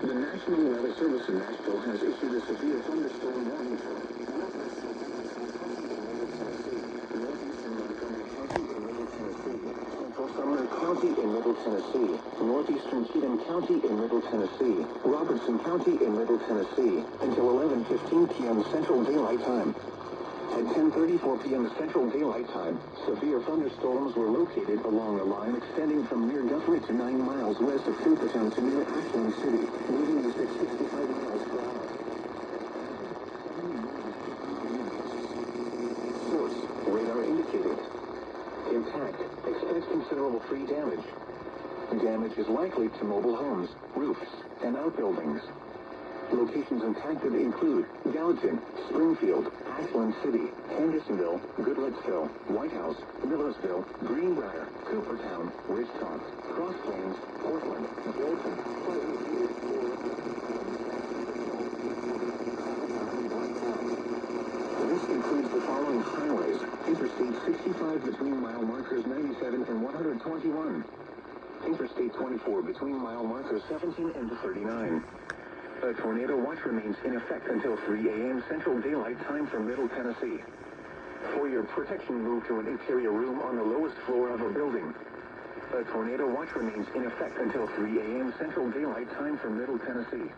The National Weather Service in Nashville has issued a severe thunderstorm warning for Sumner County in Middle Tennessee, northeastern Cheatham County in Middle Tennessee, Robertson County in Middle Tennessee, until 11:15 p.m. Central Daylight Time. At 10:34 p.m. Central Daylight Time, severe thunderstorms were located along a line extending from near Guthrie to 9 miles west of Fruittown to near Ashland City, moving east at 65 miles per hour. Source: radar indicated. Impact: expect considerable tree damage. Damage is likely to mobile homes, roofs, and outbuildings. Locations impacted include Gallatin, Springfield, Ashland City, Hendersonville, Goodlettsville, White House, Millersville, Greenbrier, Coopertown, Ridgetop, Cross Plains, Portland, Bolton, This includes the following highways: Interstate 65 between mile markers 97 and 121. Interstate 24 between mile markers 17 and 39. A tornado watch remains in effect until 3 a.m. Central Daylight Time for Middle Tennessee. For your protection, move to an interior room on the lowest floor of a building. A tornado watch remains in effect until 3 a.m. Central Daylight Time for Middle Tennessee.